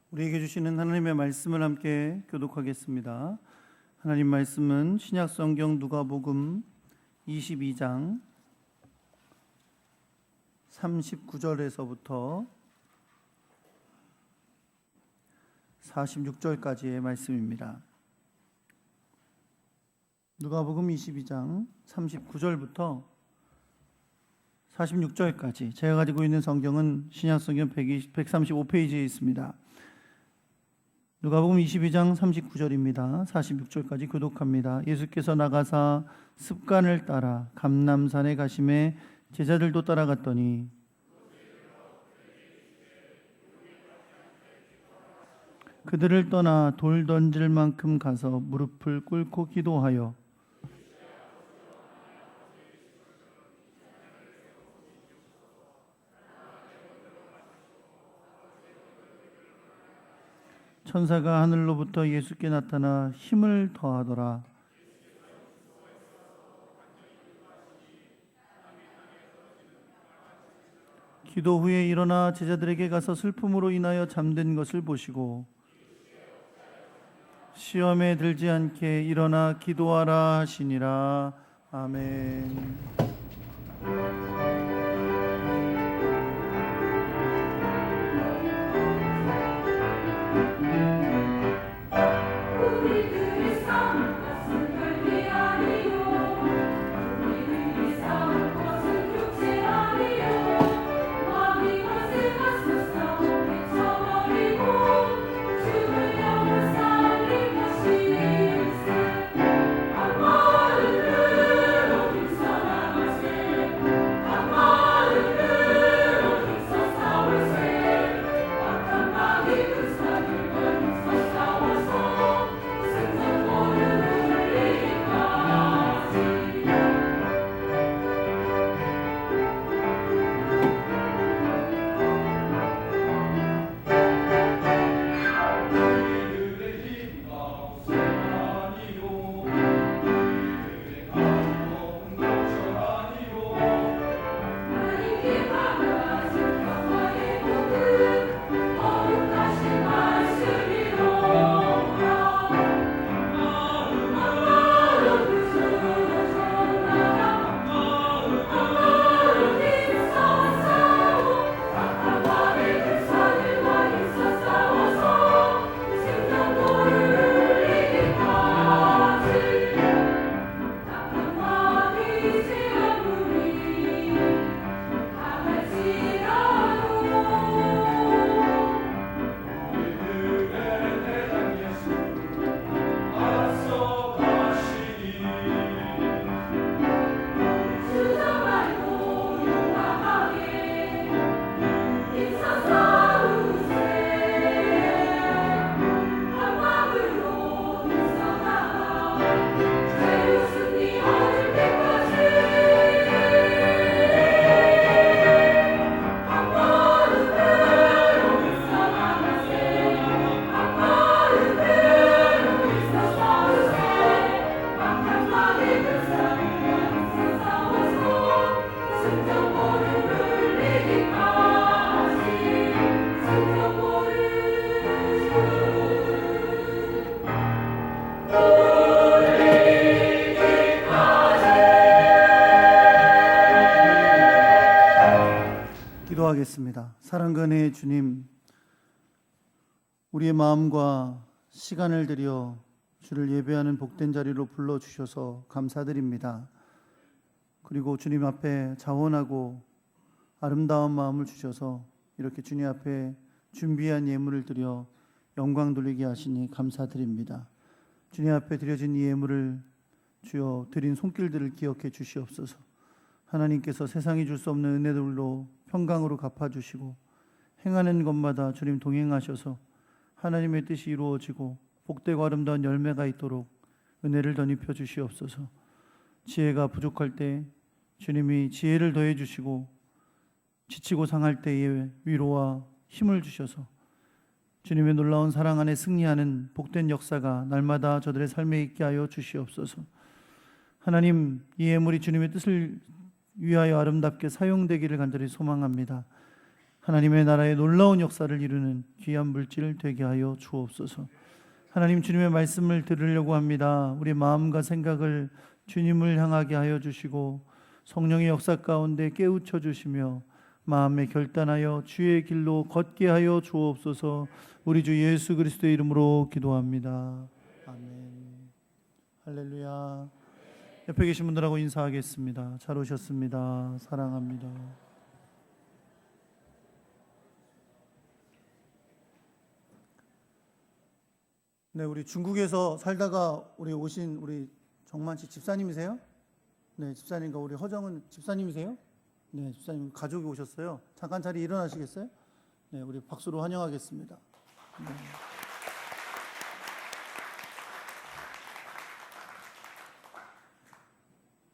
우리에게 주시는 하나님의 말씀을 함께 교독하겠습니다. 하나님 말씀은 신약 성경 누가복음 22장 39절에서부터 46절까지의 말씀입니다. 누가복음 22장 39절부터 46절까지 제가 가지고 있는 성경은 신약 성경 135페이지에 있습니다. 누가복음 22장 39절입니다. 46절까지 교독합니다. 예수께서 나가사 습관을 따라 감람산에 가심에 제자들도 따라갔더니 그들을 떠나 돌 던질 만큼 가서 무릎을 꿇고 기도하여 천사가 하늘로부터 예수께 나타나 힘을 더하더라. 기도 후에 일어나 제자들에게 가서 슬픔으로 인하여 잠든 것을 보시고 시험에 들지 않게 일어나 기도하라 하시니라. 아멘. 기도하겠습니다. 사랑과 은혜의 주님, 우리의 마음과 시간을 들여 주를 예배하는 복된 자리로 불러주셔서 감사드립니다. 그리고 주님 앞에 자원하고 아름다운 마음을 주셔서 이렇게 주님 앞에 준비한 예물을 드려 영광 돌리게 하시니 감사드립니다. 주님 앞에 드려진 이 예물을 주여 드린 손길들을 기억해 주시옵소서. 하나님께서 세상이 줄 수 없는 은혜들로 평강으로 갚아주시고 행하는 것마다 주님 동행하셔서 하나님의 뜻이 이루어지고 복되고 아름다운 열매가 있도록 은혜를 덧입혀 주시옵소서. 지혜가 부족할 때 주님이 지혜를 더해 주시고 지치고 상할 때에 위로와 힘을 주셔서 주님의 놀라운 사랑 안에 승리하는 복된 역사가 날마다 저들의 삶에 있게 하여 주시옵소서. 하나님, 이 예물이 주님의 뜻을 위하여 아름답게 사용되기를 간절히 소망합니다. 하나님의 나라의 놀라운 역사를 이루는 귀한 물질 되게 하여 주옵소서. 하나님, 주님의 말씀을 들으려고 합니다. 우리 마음과 생각을 주님을 향하게 하여 주시고 성령의 역사 가운데 깨우쳐 주시며 마음에 결단하여 주의 길로 걷게 하여 주옵소서. 우리 주 예수 그리스도의 이름으로 기도합니다. 아멘. 할렐루야. 옆에 계신 분들하고 인사하겠습니다. 잘 오셨습니다. 사랑합니다. 네, 우리 중국에서 살다가 우리 오신 우리 정만 씨 집사님이세요? 네, 집사님과 우리 허정은 집사님이세요? 네, 집사님 가족이 오셨어요. 잠깐 자리 일어나시겠어요? 네, 우리 박수로 환영하겠습니다. 네.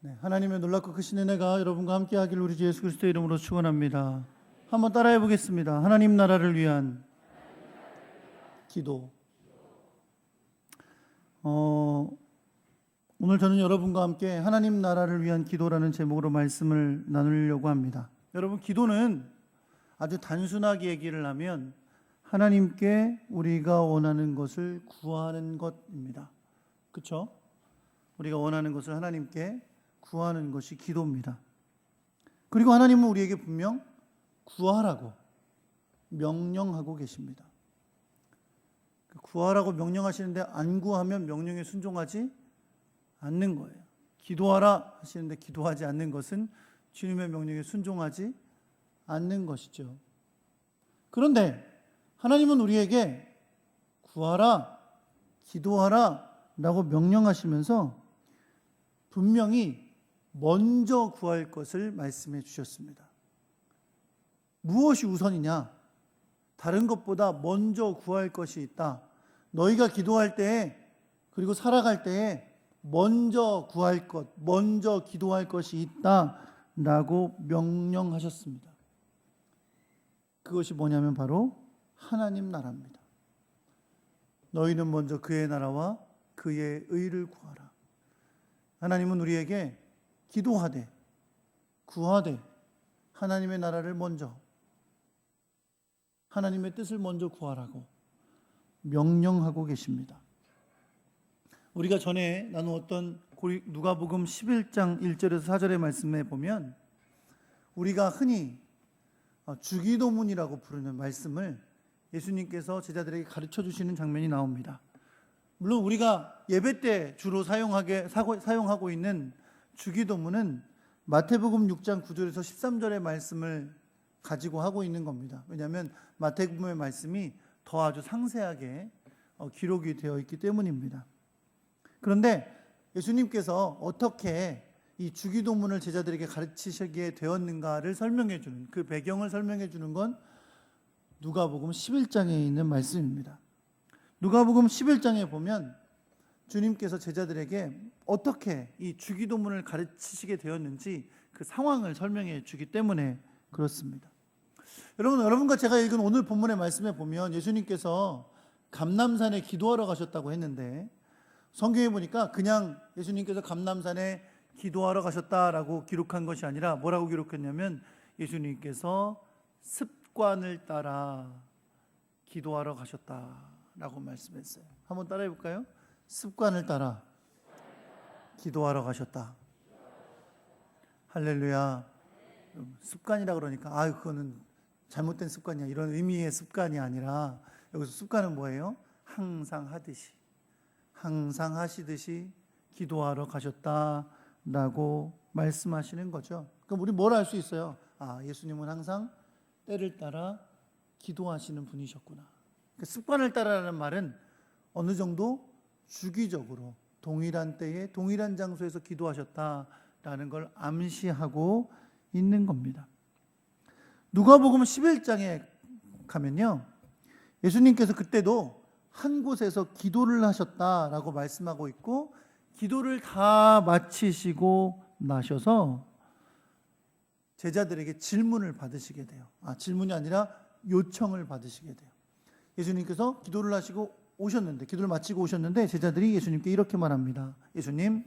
네, 하나님의 놀랍고 크신 은혜가 여러분과 함께 하길 우리 주 예수 그리스도의 이름으로 축원합니다. 한번 따라해 보겠습니다. 하나님 나라를 위한 기도. 오늘 저는 여러분과 함께 하나님 나라를 위한 기도라는 제목으로 말씀을 나누려고 합니다. 여러분, 기도는 아주 단순하게 얘기를 하면 하나님께 우리가 원하는 것을 구하는 것입니다. 그렇죠? 우리가 원하는 것을 하나님께 구하는 것이 기도입니다. 그리고 하나님은 우리에게 분명 구하라고 명령하고 계십니다. 구하라고 명령하시는데 안 구하면 명령에 순종하지 않는 거예요. 기도하라 하시는데 기도하지 않는 것은 주님의 명령에 순종하지 않는 것이죠. 그런데 하나님은 우리에게 구하라, 기도하라 라고 명령하시면서 분명히 먼저 구할 것을 말씀해 주셨습니다. 무엇이 우선이냐? 다른 것보다 먼저 구할 것이 있다. 너희가 기도할 때에, 그리고 살아갈 때에 먼저 구할 것, 먼저 기도할 것이 있다 라고 명령하셨습니다. 그것이 뭐냐면 바로 하나님 나라입니다. 너희는 먼저 그의 나라와 그의 의를 구하라. 하나님은 우리에게 기도하되 구하되 하나님의 나라를 먼저, 하나님의 뜻을 먼저 구하라고 명령하고 계십니다. 우리가 전에 나누었던 누가복음 11장 1절에서 4절의 말씀에 보면 우리가 흔히 주기도문이라고 부르는 말씀을 예수님께서 제자들에게 가르쳐 주시는 장면이 나옵니다. 물론 우리가 예배 때 주로 사용하고 있는 주기도문은 마태복음 6장 9절에서 13절의 말씀을 가지고 하고 있는 겁니다. 왜냐하면 마태복음의 말씀이 더 아주 상세하게 기록이 되어 있기 때문입니다. 그런데 예수님께서 어떻게 이 주기도문을 제자들에게 가르치시게 되었는가를 설명해 주는, 그 배경을 설명해 주는 건 누가복음 11장에 있는 말씀입니다. 누가복음 11장에 보면 주님께서 제자들에게 어떻게 이 주기도문을 가르치시게 되었는지 그 상황을 설명해 주기 때문에 그렇습니다. 여러분과 제가 읽은 오늘 본문의 말씀에 보면 예수님께서 감람산에 기도하러 가셨다고 했는데, 성경에 보니까 그냥 예수님께서 감람산에 기도하러 가셨다라고 기록한 것이 아니라 뭐라고 기록했냐면 예수님께서 습관을 따라 기도하러 가셨다라고 말씀했어요. 한번 따라해 볼까요? 습관을 따라 기도하러 가셨다. 할렐루야. 습관이라 그러니까 그거는 잘못된 습관이야, 이런 의미의 습관이 아니라 여기서 습관은 뭐예요? 항상 하시듯이 기도하러 가셨다라고 말씀하시는 거죠. 그럼 우리 뭘 알 수 있어요? 예수님은 항상 때를 따라 기도하시는 분이셨구나. 습관을 따라라는 말은 어느 정도 주기적으로 동일한 때에 동일한 장소에서 기도하셨다라는 걸 암시하고 있는 겁니다. 누가복음 11장에 가면요, 예수님께서 그때도 한 곳에서 기도를 하셨다라고 말씀하고 있고, 기도를 다 마치시고 나셔서 제자들에게 질문을 받으시게 돼요. 질문이 아니라 요청을 받으시게 돼요. 예수님께서 기도를 하시고 오셨는데, 기도를 마치고 오셨는데 제자들이 예수님께 이렇게 말합니다. 예수님,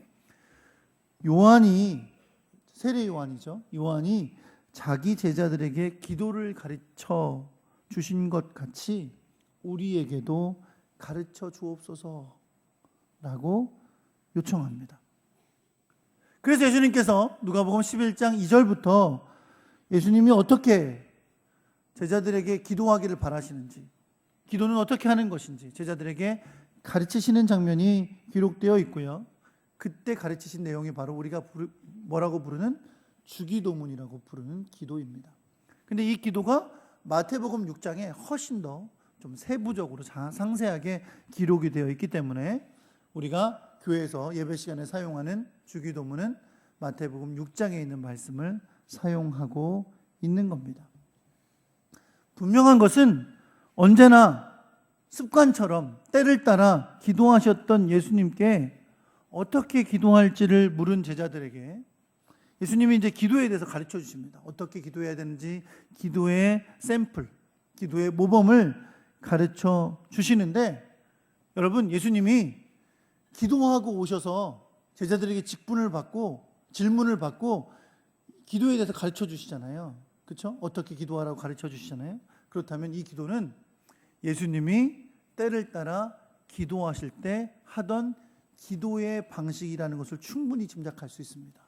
세례 요한이죠. 요한이 자기 제자들에게 기도를 가르쳐 주신 것 같이 우리에게도 가르쳐 주옵소서라고 요청합니다. 그래서 예수님께서 누가복음 11장 2절부터 예수님이 어떻게 제자들에게 기도하기를 바라시는지, 기도는 어떻게 하는 것인지 제자들에게 가르치시는 장면이 기록되어 있고요. 그때 가르치신 내용이 바로 우리가 뭐라고 부르는 주기도문이라고 부르는 기도입니다. 근데 이 기도가 마태복음 6장에 훨씬 더 좀 세부적으로 상세하게 기록이 되어 있기 때문에 우리가 교회에서 예배 시간에 사용하는 주기도문은 마태복음 6장에 있는 말씀을 사용하고 있는 겁니다. 분명한 것은 언제나 습관처럼 때를 따라 기도하셨던 예수님께 어떻게 기도할지를 물은 제자들에게 예수님이 이제 기도에 대해서 가르쳐 주십니다. 어떻게 기도해야 되는지 기도의 샘플, 기도의 모범을 가르쳐 주시는데, 여러분, 예수님이 기도하고 오셔서 제자들에게 직분을 받고 질문을 받고 기도에 대해서 가르쳐 주시잖아요. 그렇죠? 어떻게 기도하라고 가르쳐 주시잖아요. 그렇다면 이 기도는 예수님이 때를 따라 기도하실 때 하던 기도의 방식이라는 것을 충분히 짐작할 수 있습니다.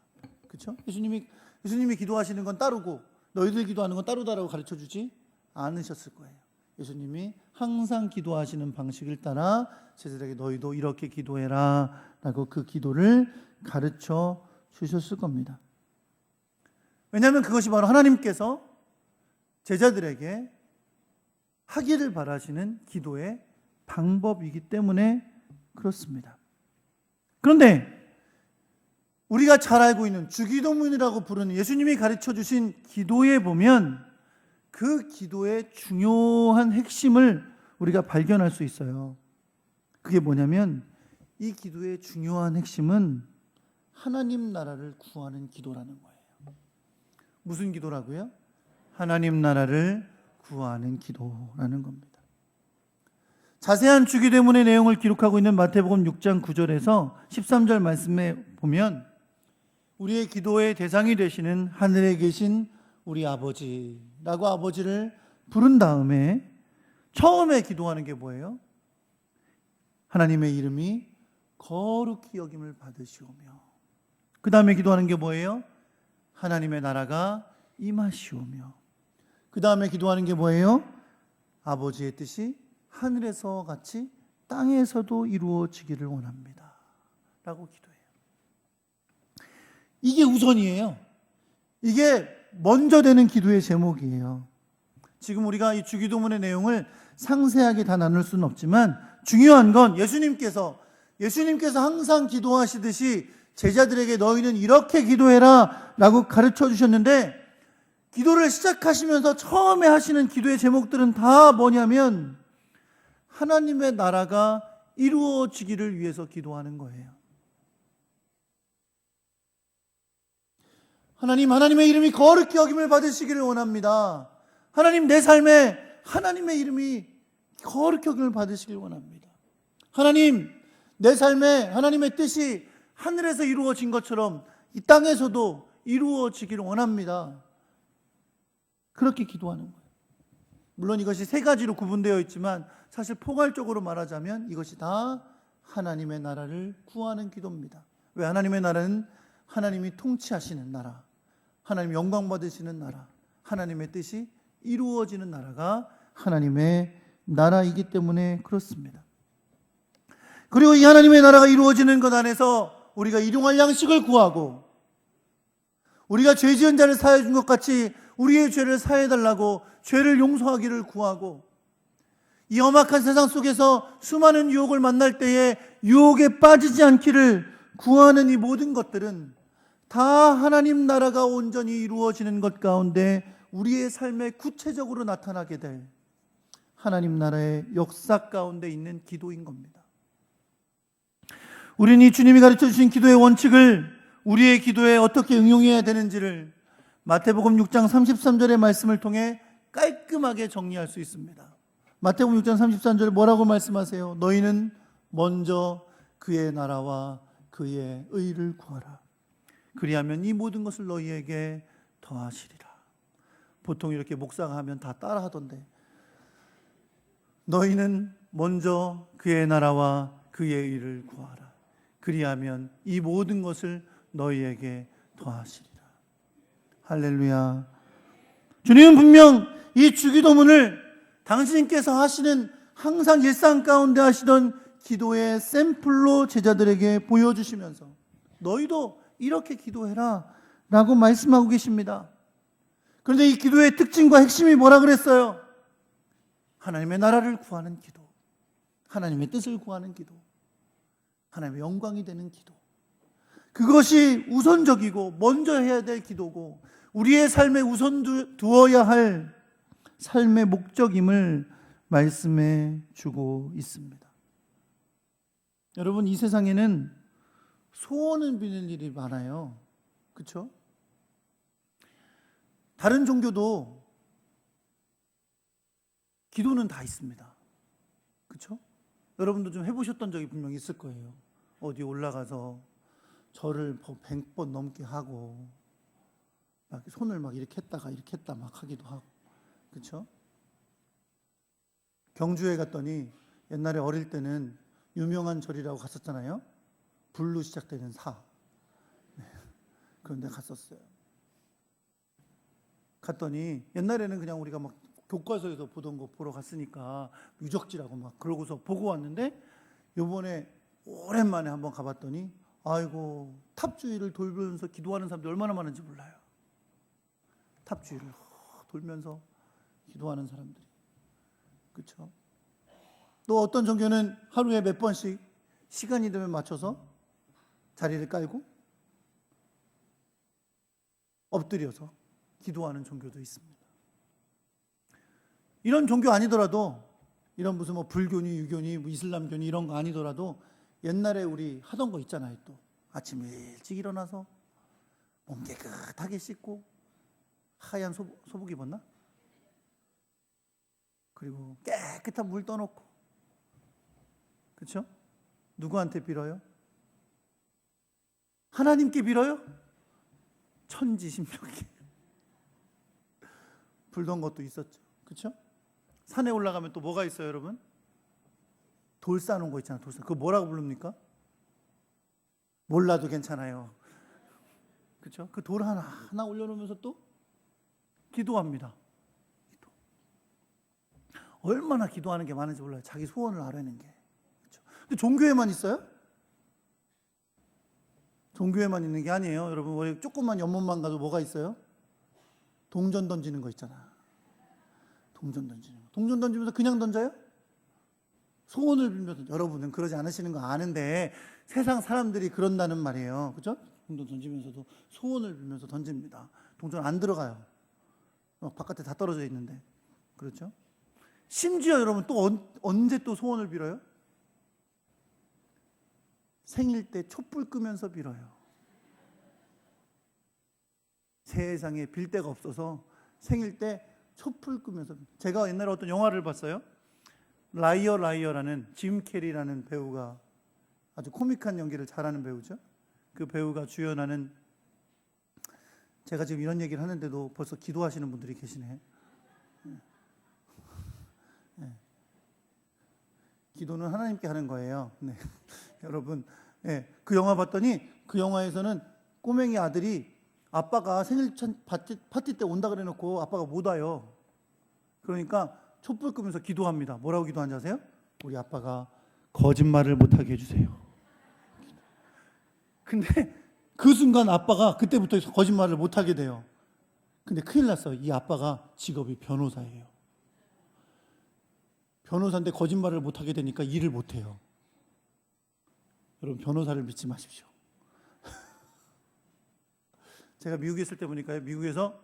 그렇죠? 예수님이 기도하시는 건 따르고 너희들 기도하는 건 따로다라고 가르쳐 주지 않으셨을 거예요. 예수님이 항상 기도하시는 방식을 따라 제자들에게 너희도 이렇게 기도해라 라고 그 기도를 가르쳐 주셨을 겁니다. 왜냐하면 그것이 바로 하나님께서 제자들에게 하기를 바라시는 기도의 방법이기 때문에 그렇습니다. 그런데 우리가 잘 알고 있는 주기도문이라고 부르는 예수님이 가르쳐 주신 기도에 보면 그 기도의 중요한 핵심을 우리가 발견할 수 있어요. 그게 뭐냐면 이 기도의 중요한 핵심은 하나님 나라를 구하는 기도라는 거예요. 무슨 기도라고요? 하나님 나라를 구하는 기도라는 겁니다. 자세한 주기도문의 내용을 기록하고 있는 마태복음 6장 9절에서 13절 말씀에 보면 우리의 기도의 대상이 되시는 하늘에 계신 우리 아버지라고 아버지를 부른 다음에 처음에 기도하는 게 뭐예요? 하나님의 이름이 거룩히 여김을 받으시오며, 그 다음에 기도하는 게 뭐예요? 하나님의 나라가 임하시오며, 그 다음에 기도하는 게 뭐예요? 아버지의 뜻이 하늘에서 같이 땅에서도 이루어지기를 원합니다 라고 기도해요. 이게 우선이에요. 이게 먼저 되는 기도의 제목이에요. 지금 우리가 이 주기도문의 내용을 상세하게 다 나눌 수는 없지만 중요한 건 예수님께서 항상 기도하시듯이 제자들에게 너희는 이렇게 기도해라 라고 가르쳐 주셨는데, 기도를 시작하시면서 처음에 하시는 기도의 제목들은 다 뭐냐면 하나님의 나라가 이루어지기를 위해서 기도하는 거예요. 하나님의 이름이 거룩히 여김을 받으시기를 원합니다. 하나님, 내 삶에 하나님의 이름이 거룩히 여김을 받으시기를 원합니다. 하나님, 내 삶에 하나님의 뜻이 하늘에서 이루어진 것처럼 이 땅에서도 이루어지기를 원합니다. 그렇게 기도하는 거예요. 물론 이것이 세 가지로 구분되어 있지만 사실 포괄적으로 말하자면 이것이 다 하나님의 나라를 구하는 기도입니다. 왜? 하나님의 나라는 하나님이 통치하시는 나라, 하나님 영광 받으시는 나라, 하나님의 뜻이 이루어지는 나라가 하나님의 나라이기 때문에 그렇습니다. 그리고 이 하나님의 나라가 이루어지는 것 안에서 우리가 일용할 양식을 구하고, 우리가 죄 지은 자를 사해 준 것 같이 우리의 죄를 사해달라고 죄를 용서하기를 구하고, 이 험악한 세상 속에서 수많은 유혹을 만날 때에 유혹에 빠지지 않기를 구하는 이 모든 것들은 다 하나님 나라가 온전히 이루어지는 것 가운데 우리의 삶에 구체적으로 나타나게 될 하나님 나라의 역사 가운데 있는 기도인 겁니다. 우리는 이 주님이 가르쳐 주신 기도의 원칙을 우리의 기도에 어떻게 응용해야 되는지를 마태복음 6장 33절의 말씀을 통해 깔끔하게 정리할 수 있습니다. 마태복음 6장 33절에 뭐라고 말씀하세요? 너희는 먼저 그의 나라와 그의 의를 구하라. 그리하면 이 모든 것을 너희에게 더하시리라. 보통 이렇게 목사가 하면 다 따라 하던데, 너희는 먼저 그의 나라와 그의 의를 구하라. 그리하면 이 모든 것을 너희에게 더하시리라. 할렐루야. 주님은 분명 이 주기도문을 당신께서 하시는, 항상 일상 가운데 하시던 기도의 샘플로 제자들에게 보여주시면서 너희도 이렇게 기도해라 라고 말씀하고 계십니다. 그런데 이 기도의 특징과 핵심이 뭐라 그랬어요? 하나님의 나라를 구하는 기도, 하나님의 뜻을 구하는 기도, 하나님의 영광이 되는 기도, 그것이 우선적이고 먼저 해야 될 기도고 우리의 삶에 우선 두어야 할 삶의 목적임을 말씀해 주고 있습니다. 여러분, 이 세상에는 소원을 빌릴 일이 많아요. 그렇죠? 다른 종교도 기도는 다 있습니다. 그렇죠? 여러분도 좀 해보셨던 적이 분명히 있을 거예요. 어디 올라가서 절을 100번 넘게 하고 막 손을 막 이렇게 했다가 이렇게 했다 막 하기도 하고. 그렇죠? 경주에 갔더니 옛날에 어릴 때는 유명한 절이라고 갔었잖아요. 불로 시작되는 사. 네. 그런 데 갔었어요. 갔더니 옛날에는 그냥 우리가 막 교과서에서 보던 거 보러 갔으니까 유적지라고 막 그러고서 보고 왔는데, 요번에 오랜만에 한번 가봤더니 아이고, 탑 주위를 돌면서 기도하는 사람들이 얼마나 많은지 몰라요. 탑 주위를 돌면서 기도하는 사람들이. 그렇죠? 또 어떤 종교는 하루에 몇 번씩 시간이 되면 맞춰서 자리를 깔고 엎드려서 기도하는 종교도 있습니다. 이런 종교 아니더라도, 이런 무슨 뭐 불교니 유교니 뭐 이슬람교니 이런 거 아니더라도 옛날에 우리 하던 거 있잖아요. 또 아침 일찍 일어나서 몸 깨끗하게 씻고 하얀 소복 입었나? 그리고 깨끗한 물 떠놓고. 그렇죠? 누구한테 빌어요? 하나님께 빌어요? 천지신명께 불던 것도 있었죠. 그렇죠? 산에 올라가면 또 뭐가 있어요, 여러분? 돌 쌓아놓은 거 있잖아요. 돌 쌓아. 그거 뭐라고 부릅니까? 몰라도 괜찮아요. 그렇죠? 그 돌 하나 올려놓으면서 또 기도합니다. 기도. 얼마나 기도하는 게 많은지 몰라요. 자기 소원을 아뢰는 게. 그렇죠? 근데 종교에만 있어요? 종교에만 있는 게 아니에요. 여러분, 우리 조금만 연못만 가도 뭐가 있어요? 동전 던지는 거 있잖아. 동전 던지는 거. 동전 던지면서 그냥 던져요? 소원을 빌면서. 여러분은 그러지 않으시는 거 아는데 세상 사람들이 그런다는 말이에요. 그렇죠? 동전 던지면서도 소원을 빌면서 던집니다. 동전 안 들어가요. 바깥에 다 떨어져 있는데. 그렇죠? 심지어 여러분 또 언제 또 소원을 빌어요? 생일 때 촛불 끄면서 빌어요. 세상에 빌 데가 없어서 생일 때 촛불 끄면서. 제가 옛날에 어떤 영화를 봤어요. 라이어라는 짐 캐리라는 배우가, 아주 코믹한 연기를 잘하는 배우죠. 그 배우가 주연하는, 제가 지금 이런 얘기를 하는데도 벌써 기도하시는 분들이 계시네. 네. 기도는 하나님께 하는 거예요. 네. 여러분, 네. 그 영화 봤더니 그 영화에서는 꼬맹이 아들이 아빠가 생일 파티 때 온다 그래 놓고 아빠가 못 와요. 그러니까 촛불 끄면서 기도합니다. 뭐라고 기도하는지 아세요? 우리 아빠가 거짓말을 못하게 해주세요. 근데 그 순간 아빠가 그때부터 거짓말을 못하게 돼요. 근데 큰일 났어요. 이 아빠가 직업이 변호사예요. 변호사인데 거짓말을 못하게 되니까 일을 못해요. 여러분, 변호사를 믿지 마십시오. 제가 미국에 있을 때 보니까요, 미국에서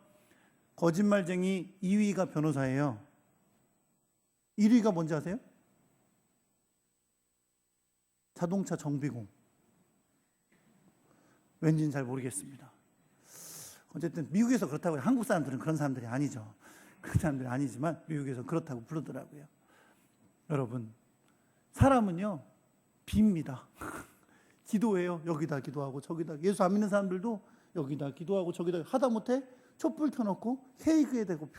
거짓말쟁이 2위가 변호사예요. 1위가 뭔지 아세요? 자동차 정비공. 왠지는 잘 모르겠습니다. 어쨌든 미국에서 그렇다고요. 한국 사람들은 그런 사람들이 아니죠. 그런 사람들이 아니지만 미국에서 그렇다고 부르더라고요. 여러분, 사람은요 빕니다. 기도해요. 여기다 기도하고 저기다. 예수 안 믿는 사람들도 여기다 기도하고 저기다. 하다못해 촛불 켜놓고 케이크에 대고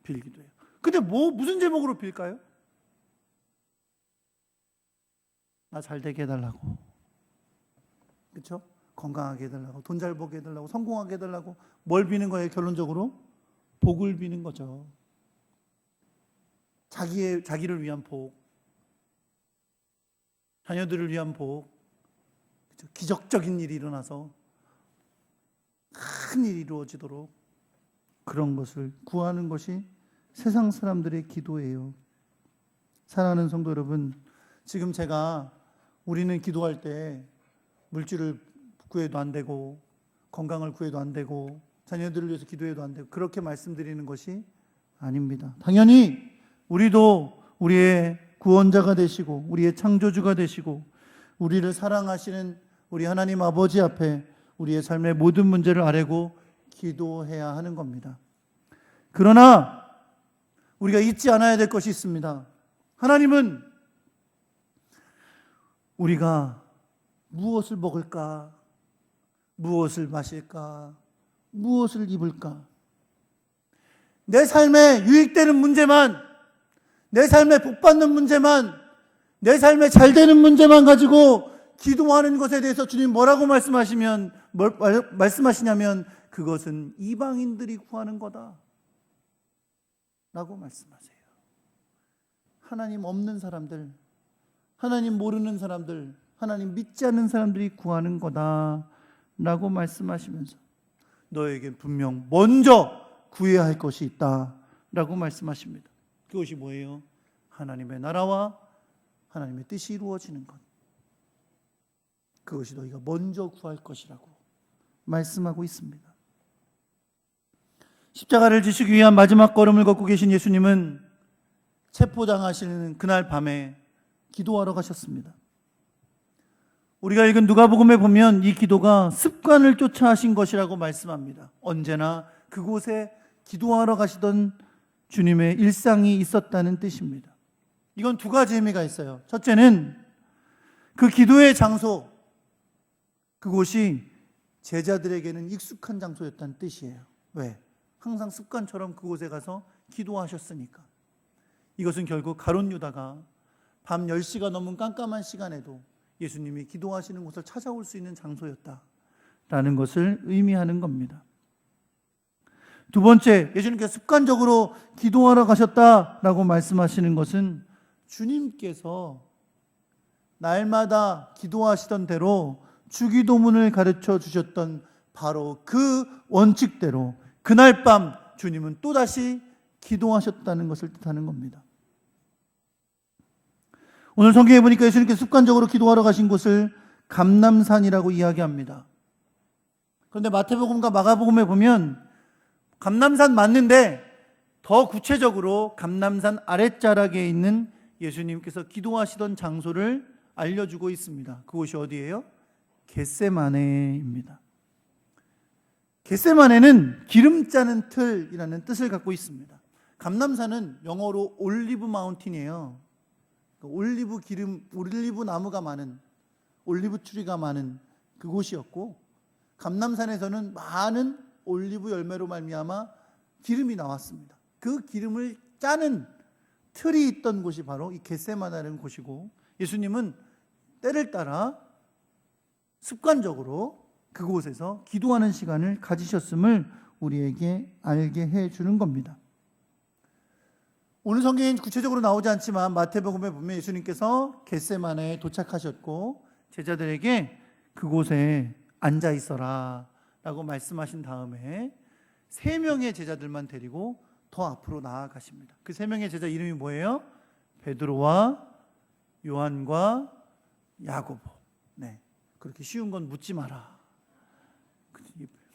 빌기도 해요. 근데 무슨 제목으로 빌까요? 나 잘 되게 해달라고, 그렇죠? 건강하게 해달라고, 돈 잘 벌게 해달라고, 성공하게 해달라고. 뭘 비는 거예요? 결론적으로 복을 비는 거죠. 자기를 위한 복, 자녀들을 위한 복, 그렇죠? 기적적인 일이 일어나서 큰 일이 이루어지도록 그런 것을 구하는 것이 세상 사람들의 기도예요. 사랑하는 성도 여러분, 지금 우리는 기도할 때 물질을 구해도 안 되고, 건강을 구해도 안 되고, 자녀들을 위해서 기도해도 안 되고, 그렇게 말씀드리는 것이 아닙니다. 당연히 우리도 우리의 구원자가 되시고, 우리의 창조주가 되시고, 우리를 사랑하시는 우리 하나님 아버지 앞에 우리의 삶의 모든 문제를 아뢰고 기도해야 하는 겁니다. 그러나 우리가 잊지 않아야 될 것이 있습니다. 하나님은 우리가 무엇을 먹을까, 무엇을 마실까, 무엇을 입을까, 내 삶에 유익되는 문제만, 내 삶에 복받는 문제만, 내 삶에 잘되는 문제만 가지고 기도하는 것에 대해서 주님 뭐라고 말씀하시냐면 그것은 이방인들이 구하는 거다 라고 말씀하세요. 하나님 없는 사람들, 하나님 모르는 사람들, 하나님 믿지 않는 사람들이 구하는 거다 라고 말씀하시면서 너에게 분명 먼저 구해야 할 것이 있다 라고 말씀하십니다. 그것이 뭐예요? 하나님의 나라와 하나님의 뜻이 이루어지는 것, 그것이 너희가 먼저 구할 것이라고 말씀하고 있습니다. 십자가를 지시기 위한 마지막 걸음을 걷고 계신 예수님은 체포당하시는 그날 밤에 기도하러 가셨습니다. 우리가 읽은 누가복음에 보면 이 기도가 습관을 쫓아 하신 것이라고 말씀합니다. 언제나 그곳에 기도하러 가시던 주님의 일상이 있었다는 뜻입니다. 이건 두 가지 의미가 있어요. 첫째는 그 기도의 장소, 그곳이 제자들에게는 익숙한 장소였다는 뜻이에요. 왜? 항상 습관처럼 그곳에 가서 기도하셨으니까. 이것은 결국 가룟 유다가 밤 10시가 넘은 깜깜한 시간에도 예수님이 기도하시는 곳을 찾아올 수 있는 장소였다라는 것을 의미하는 겁니다. 두 번째, 예수님께서 습관적으로 기도하러 가셨다라고 말씀하시는 것은 주님께서 날마다 기도하시던 대로 주기도문을 가르쳐 주셨던 바로 그 원칙대로 그날 밤 주님은 또다시 기도하셨다는 것을 뜻하는 겁니다. 오늘 성경에 보니까 예수님께서 습관적으로 기도하러 가신 곳을 감람산이라고 이야기합니다. 그런데 마태복음과 마가복음에 보면 감람산 맞는데 더 구체적으로 감람산 아랫자락에 있는 예수님께서 기도하시던 장소를 알려주고 있습니다. 그곳이 어디예요? 겟세마네입니다. 겟세마네는 기름 짜는 틀이라는 뜻을 갖고 있습니다. 감람산은 영어로 올리브 마운틴이에요. 올리브 나무가 많은, 올리브 트리가 많은 그곳이었고, 감람산에서는 많은 올리브 열매로 말미암아 기름이 나왔습니다. 그 기름을 짜는 틀이 있던 곳이 바로 이 겟세마네라는 곳이고, 예수님은 때를 따라 습관적으로 그곳에서 기도하는 시간을 가지셨음을 우리에게 알게 해주는 겁니다. 오늘 성경에 구체적으로 나오지 않지만 마태복음에 보면 예수님께서 겟세마네에 도착하셨고 제자들에게 그곳에 앉아 있어라 라고 말씀하신 다음에 3명의 제자들만 데리고 더 앞으로 나아가십니다. 그 3명의 제자 이름이 뭐예요? 베드로와 요한과 야고보. 네, 그렇게 쉬운 건 묻지 마라.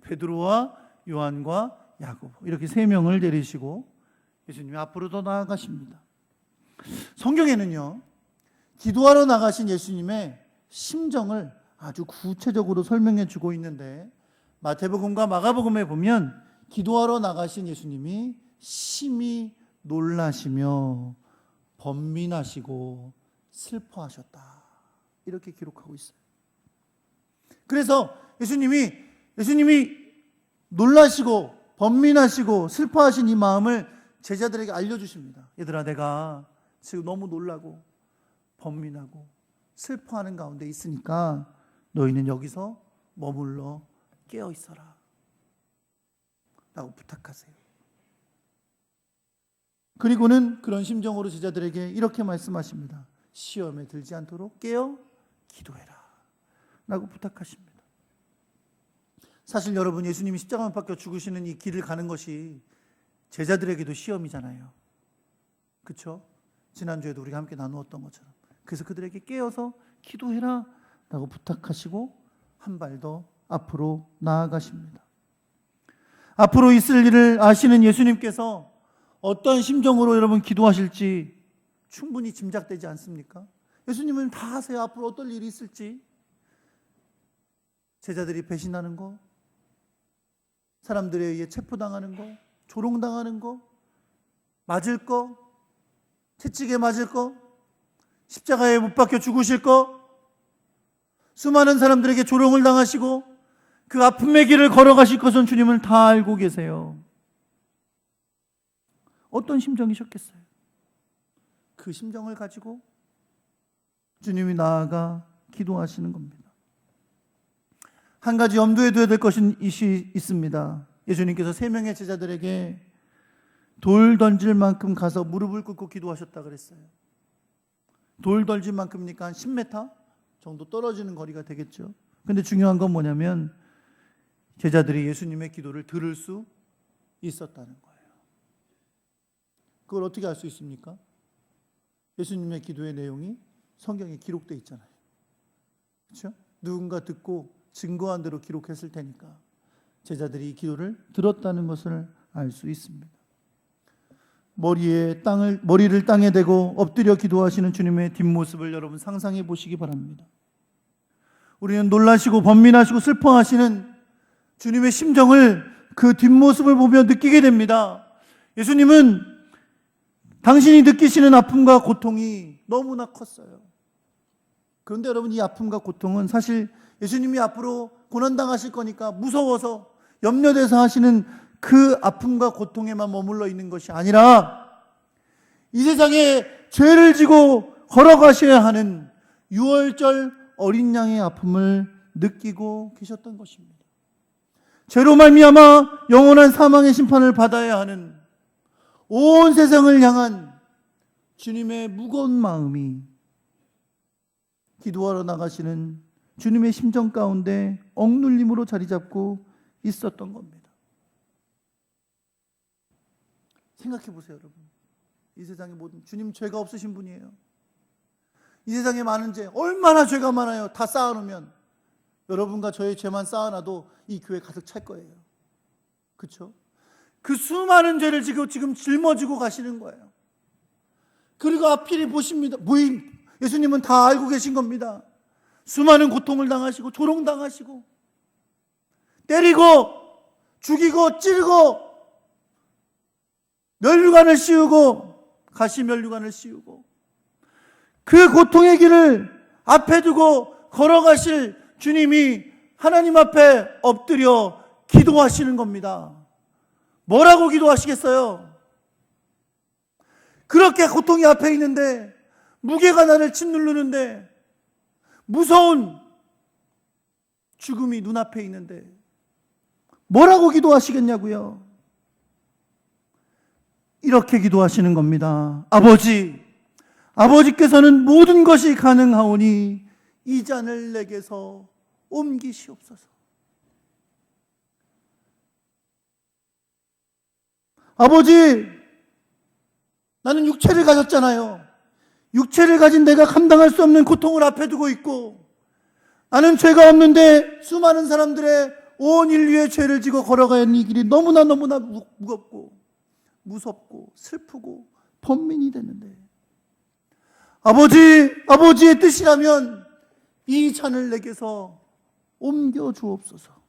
베드로와 요한과 야고보, 이렇게 3명을 데리시고 예수님이 앞으로 더 나아가십니다. 성경에는요, 기도하러 나가신 예수님의 심정을 아주 구체적으로 설명해 주고 있는데, 마태복음과 마가복음에 보면 기도하러 나가신 예수님이 심히 놀라시며 번민하시고 슬퍼하셨다, 이렇게 기록하고 있어요. 그래서 예수님이 놀라시고 번민하시고 슬퍼하신 이 마음을 제자들에게 알려주십니다. 얘들아, 내가 지금 너무 놀라고 번민하고 슬퍼하는 가운데 있으니까 너희는 여기서 머물러 깨어 있어라 라고 부탁하세요. 그리고는 그런 심정으로 제자들에게 이렇게 말씀하십니다. 시험에 들지 않도록 깨어 기도해라 라고 부탁하십니다. 사실 여러분, 예수님이 십자가 못 박혀 죽으시는 이 길을 가는 것이 제자들에게도 시험이잖아요. 그렇죠? 지난주에도 우리가 함께 나누었던 것처럼. 그래서 그들에게 깨어서 기도해라 라고 부탁하시고 한 발 더 앞으로 나아가십니다. 앞으로 있을 일을 아시는 예수님께서 어떤 심정으로 여러분 기도하실지 충분히 짐작되지 않습니까? 예수님은 다 아세요. 앞으로 어떤 일이 있을지. 제자들이 배신하는 거, 사람들에 의해 체포당하는 거, 조롱당하는 거, 맞을 거, 채찍에 맞을 거, 십자가에 못 박혀 죽으실 거, 수많은 사람들에게 조롱을 당하시고 그 아픔의 길을 걸어가실 것은 주님은 다 알고 계세요. 어떤 심정이셨겠어요? 그 심정을 가지고 주님이 나아가 기도하시는 겁니다. 한 가지 염두에 둬야 될 것이 있습니다. 예수님께서 3명의 제자들에게 돌 던질 만큼 가서 무릎을 꿇고 기도하셨다 그랬어요. 돌 던질 만큼이니까 한 10m 정도 떨어지는 거리가 되겠죠. 근데 중요한 건 뭐냐면 제자들이 예수님의 기도를 들을 수 있었다는 거예요. 그걸 어떻게 알 수 있습니까? 예수님의 기도의 내용이 성경에 기록되어 있잖아요. 그렇죠? 누군가 듣고 증거한 대로 기록했을 테니까 제자들이 이 기도를 들었다는 것을 알 수 있습니다. 머리를 땅에 대고 엎드려 기도하시는 주님의 뒷모습을 여러분 상상해 보시기 바랍니다. 우리는 놀라시고 번민하시고 슬퍼하시는 주님의 심정을 그 뒷모습을 보며 느끼게 됩니다. 예수님은 당신이 느끼시는 아픔과 고통이 너무나 컸어요. 그런데 여러분, 이 아픔과 고통은 사실 예수님이 앞으로 고난당하실 거니까 무서워서 염려돼서 하시는 그 아픔과 고통에만 머물러 있는 것이 아니라 이 세상에 죄를 지고 걸어가셔야 하는 유월절 어린 양의 아픔을 느끼고 계셨던 것입니다. 죄로 말미암아 영원한 사망의 심판을 받아야 하는 온 세상을 향한 주님의 무거운 마음이 기도하러 나가시는 주님의 심정 가운데 억눌림으로 자리 잡고 있었던 겁니다. 생각해 보세요, 여러분. 이 세상의 모든 주님 죄가 없으신 분이에요. 이 세상에 많은 죄, 얼마나 죄가 많아요. 다 쌓아놓으면 여러분과 저의 죄만 쌓아놔도 이 교회 가득 찰 거예요. 그렇죠? 그 수많은 죄를 지금 짊어지고 가시는 거예요. 그리고 앞길이 보십니다. 예수님은 다 알고 계신 겁니다. 수많은 고통을 당하시고 조롱당하시고 때리고 죽이고 찌르고 면류관을 씌우고 가시 면류관을 씌우고 그 고통의 길을 앞에 두고 걸어가실 주님이 하나님 앞에 엎드려 기도하시는 겁니다. 뭐라고 기도하시겠어요? 그렇게 고통이 앞에 있는데, 무게가 나를 짓누르는데, 무서운 죽음이 눈앞에 있는데 뭐라고 기도하시겠냐고요? 이렇게 기도하시는 겁니다. 아버지께서는 모든 것이 가능하오니 이 잔을 내게서 옮기시옵소서. 아버지, 나는 육체를 가졌잖아요. 육체를 가진 내가 감당할 수 없는 고통을 앞에 두고 있고, 나는 죄가 없는데 수많은 사람들의 온 인류의 죄를 지고 걸어가는 이 길이 너무나 무겁고 무섭고 슬프고 번민이 되는데, 아버지의 뜻이라면 이 잔을 내게서 옮겨 주옵소서.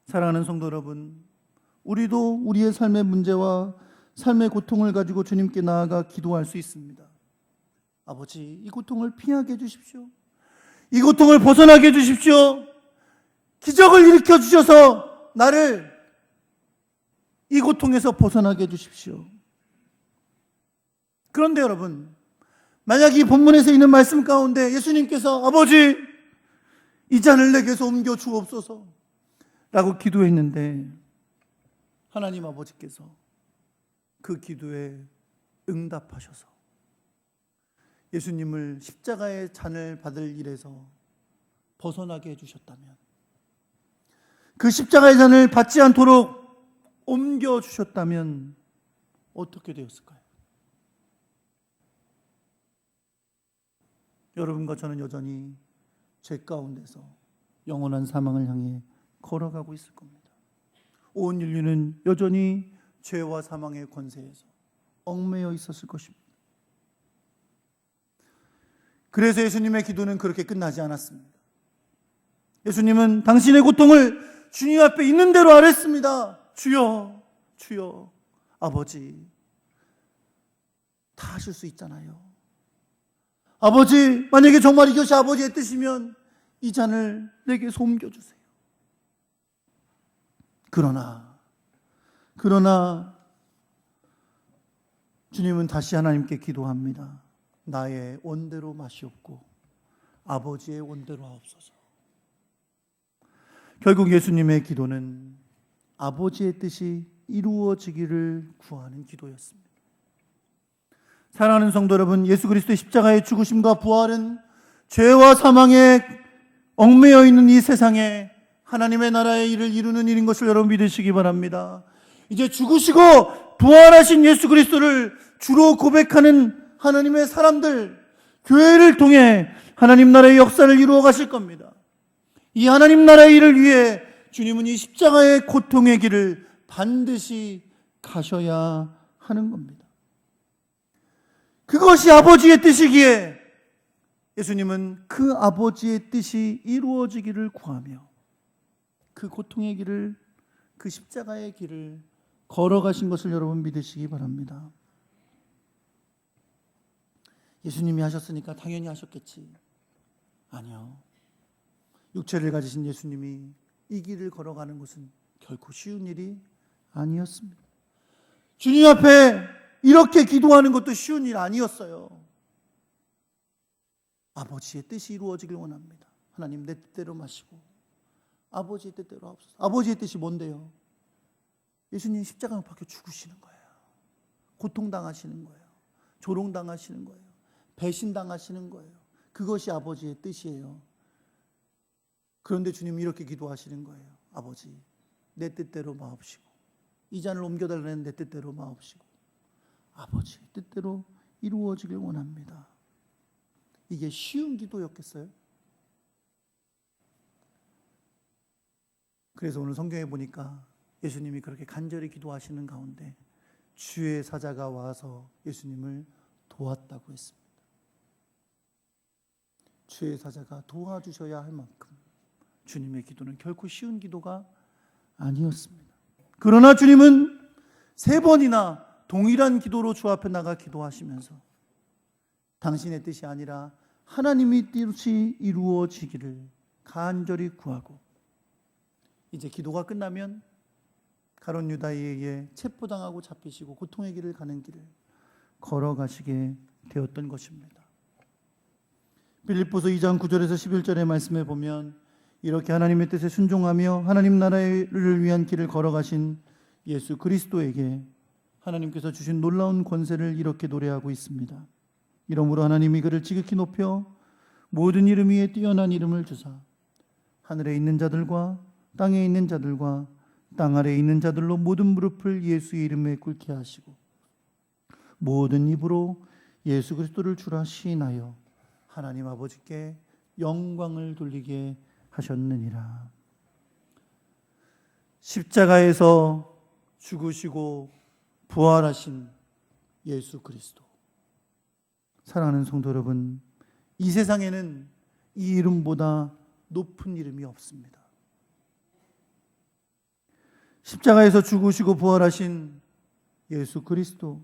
사랑하는 성도 여러분, 우리도 우리의 삶의 문제와 삶의 고통을 가지고 주님께 나아가 기도할 수 있습니다. 아버지, 이 고통을 피하게 해주십시오. 이 고통을 벗어나게 해주십시오. 기적을 일으켜 주셔서 나를 이 고통에서 벗어나게 해주십시오. 그런데 여러분, 만약 이 본문에서 있는 말씀 가운데 예수님께서 아버지 이 잔을 내게서 옮겨 주옵소서 라고 기도했는데 하나님 아버지께서 그 기도에 응답하셔서 예수님을 십자가의 잔을 받을 일에서 벗어나게 해주셨다면, 그 십자가의 잔을 받지 않도록 옮겨주셨다면 어떻게 되었을까요? 여러분과 저는 여전히 죄 가운데서 영원한 사망을 향해 걸어가고 있을 겁니다. 온 인류는 여전히 죄와 사망의 권세에서 얽매여 있었을 것입니다. 그래서 예수님의 기도는 그렇게 끝나지 않았습니다. 예수님은 당신의 고통을 주님 앞에 있는 대로 아뢰습니다. 주여, 주여, 아버지, 다 하실 수 있잖아요. 아버지, 만약에 정말 이것이 아버지의 뜻이면 이 잔을 내게서 옮겨주세요. 그러나 주님은 다시 하나님께 기도합니다. 나의 원대로 마시옵고 아버지의 원대로 하옵소서. 결국 예수님의 기도는 아버지의 뜻이 이루어지기를 구하는 기도였습니다. 사랑하는 성도 여러분, 예수 그리스도의 십자가의 죽으심과 부활은 죄와 사망에 얽매여 있는 이 세상에 하나님의 나라의 일을 이루는 일인 것을 여러분 믿으시기 바랍니다. 이제 죽으시고 부활하신 예수 그리스도를 주로 고백하는 하나님의 사람들, 교회를 통해 하나님 나라의 역사를 이루어 가실 겁니다. 이 하나님 나라의 일을 위해 주님은 이 십자가의 고통의 길을 반드시 가셔야 하는 겁니다. 그것이 아버지의 뜻이기에 예수님은 그 아버지의 뜻이 이루어지기를 구하며 그 고통의 길을, 그 십자가의 길을 걸어가신 것을 여러분 믿으시기 바랍니다. 예수님이 하셨으니까 당연히 하셨겠지. 아니요. 육체를 가지신 예수님이 이 길을 걸어가는 것은 결코 쉬운 일이 아니었습니다. 주님 앞에 이렇게 기도하는 것도 쉬운 일 아니었어요. 아버지의 뜻이 이루어지길 원합니다. 하나님, 내 뜻대로 마시고 아버지의 뜻대로 하옵소서. 아버지의 뜻이 뭔데요? 예수님 십자가 못 박혀 죽으시는 거예요. 고통당하시는 거예요. 조롱당하시는 거예요. 배신당하시는 거예요. 그것이 아버지의 뜻이에요. 그런데 주님이 이렇게 기도하시는 거예요. 아버지, 내 뜻대로 마옵시고 이 잔을 옮겨달라는 내 뜻대로 마옵시고 아버지의 뜻대로 이루어지길 원합니다. 이게 쉬운 기도였겠어요? 그래서 오늘 성경에 보니까 예수님이 그렇게 간절히 기도하시는 가운데 주의 사자가 와서 예수님을 도왔다고 했습니다. 주의 사자가 도와주셔야 할 만큼 주님의 기도는 결코 쉬운 기도가 아니었습니다. 그러나 주님은 3번이나 동일한 기도로 주 앞에 나가 기도하시면서 당신의 뜻이 아니라 하나님의 뜻이 이루어지기를 간절히 구하고, 이제 기도가 끝나면 가룟 유다에 의해 체포당하고 잡히시고 고통의 길을 가는 길을 걸어가시게 되었던 것입니다. 빌립보서 2장 9절에서 11절의 말씀에 보면 이렇게 하나님의 뜻에 순종하며 하나님 나라를 위한 길을 걸어가신 예수 그리스도에게 하나님께서 주신 놀라운 권세를 이렇게 노래하고 있습니다. 이러므로 하나님이 그를 지극히 높여 모든 이름 위에 뛰어난 이름을 주사 하늘에 있는 자들과 땅에 있는 자들과 땅 아래에 있는 자들로 모든 무릎을 예수의 이름에 꿇게 하시고 모든 입으로 예수 그리스도를 주라 시인하여 하나님 아버지께 영광을 돌리게 하셨느니라. 십자가에서 죽으시고 부활하신 예수 그리스도. 사랑하는 성도 여러분, 이 세상에는 이 이름보다 높은 이름이 없습니다. 십자가에서 죽으시고 부활하신 예수 그리스도.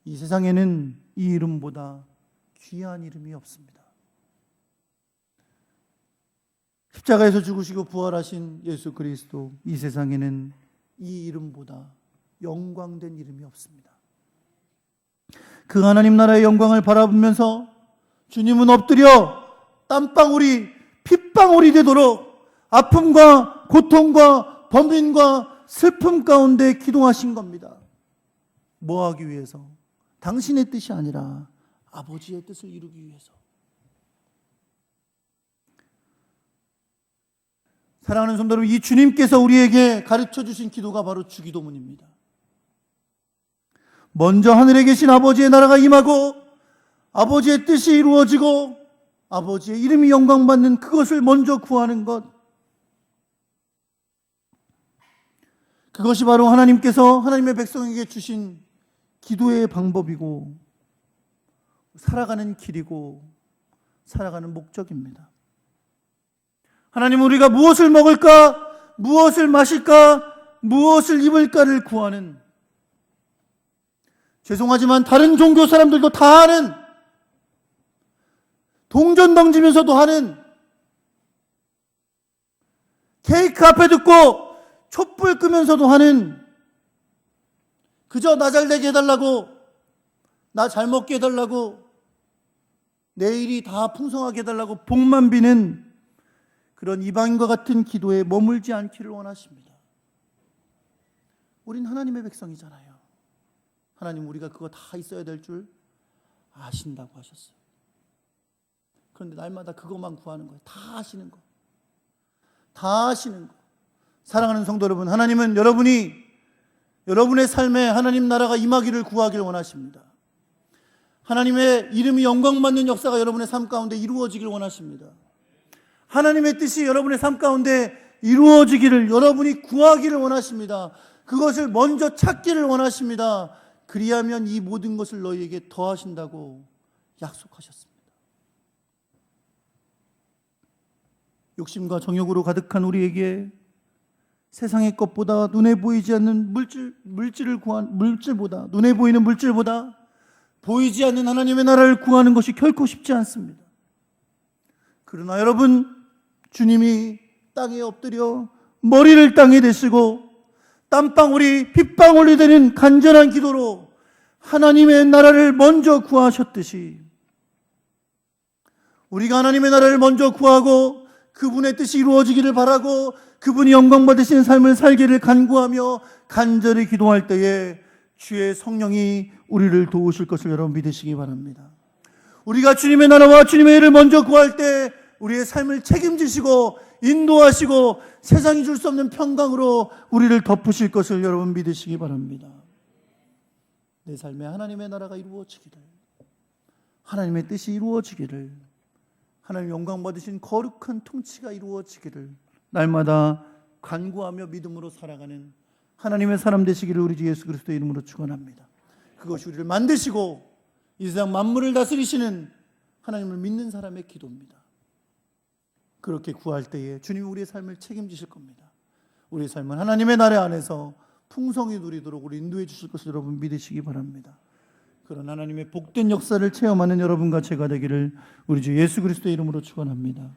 이 세상에는 이 이름보다 귀한 이름이 없습니다. 십자가에서 죽으시고 부활하신 예수 그리스도, 이 세상에는 이 이름보다 영광된 이름이 없습니다. 그 하나님 나라의 영광을 바라보면서 주님은 엎드려 땀방울이 핏방울이 되도록 아픔과 고통과 범인과 슬픔 가운데 기도하신 겁니다. 뭐 하기 위해서? 당신의 뜻이 아니라 아버지의 뜻을 이루기 위해서. 사랑하는 성도 여러분, 이 주님께서 우리에게 가르쳐 주신 기도가 바로 주기도문입니다. 먼저 하늘에 계신 아버지의 나라가 임하고 아버지의 뜻이 이루어지고 아버지의 이름이 영광받는 그것을 먼저 구하는 것, 그것이 바로 하나님께서 하나님의 백성에게 주신 기도의 방법이고 살아가는 길이고 살아가는 목적입니다. 하나님, 우리가 무엇을 먹을까, 무엇을 마실까, 무엇을 입을까를 구하는, 죄송하지만 다른 종교 사람들도 다 하는, 동전 던지면서도 하는, 케이크 앞에 듣고 촛불 끄면서도 하는, 그저 나 잘 되게 해달라고, 나 잘 먹게 해달라고, 내일이 다 풍성하게 해달라고 복만 비는 그런 이방인과 같은 기도에 머물지 않기를 원하십니다. 우린 하나님의 백성이잖아요. 하나님, 우리가 그거 다 있어야 될 줄 아신다고 하셨어요. 그런데 날마다 그것만 구하는 거예요. 다 아시는 거. 다 아시는 거. 사랑하는 성도 여러분, 하나님은 여러분의 삶에 하나님 나라가 임하기를 구하기를 원하십니다. 하나님의 이름이 영광받는 역사가 여러분의 삶 가운데 이루어지기를 원하십니다. 하나님의 뜻이 여러분의 삶 가운데 이루어지기를 여러분이 구하기를 원하십니다. 그것을 먼저 찾기를 원하십니다. 그리하면 이 모든 것을 너희에게 더하신다고 약속하셨습니다. 욕심과 정욕으로 가득한 우리에게 세상의 것보다 눈에 보이지 않는 물질보다 눈에 보이는 물질보다 보이지 않는 하나님의 나라를 구하는 것이 결코 쉽지 않습니다. 그러나 여러분, 주님이 땅에 엎드려 머리를 땅에 대시고 땀방울이 핏방울이 되는 간절한 기도로 하나님의 나라를 먼저 구하셨듯이 우리가 하나님의 나라를 먼저 구하고 그분의 뜻이 이루어지기를 바라고 그분이 영광 받으시는 삶을 살기를 간구하며 간절히 기도할 때에 주의 성령이 우리를 도우실 것을 여러분 믿으시기 바랍니다. 우리가 주님의 나라와 주님의 일을 먼저 구할 때 우리의 삶을 책임지시고 인도하시고 세상이 줄 수 없는 평강으로 우리를 덮으실 것을 여러분 믿으시기 바랍니다. 내 삶에 하나님의 나라가 이루어지기를, 하나님의 뜻이 이루어지기를, 하나님 영광 받으신 거룩한 통치가 이루어지기를 날마다 간구하며 믿음으로 살아가는 하나님의 사람 되시기를 우리 주 예수 그리스도의 이름으로 축원합니다. 그것이 우리를 만드시고 이 세상 만물을 다스리시는 하나님을 믿는 사람의 기도입니다. 그렇게 구할 때에 주님이 우리의 삶을 책임지실 겁니다. 우리의 삶은 하나님의 나라 안에서 풍성히 누리도록 우리 인도해 주실 것을 여러분 믿으시기 바랍니다. 그런 하나님의 복된 역사를 체험하는 여러분과 제가 되기를 우리 주 예수 그리스도의 이름으로 축원합니다.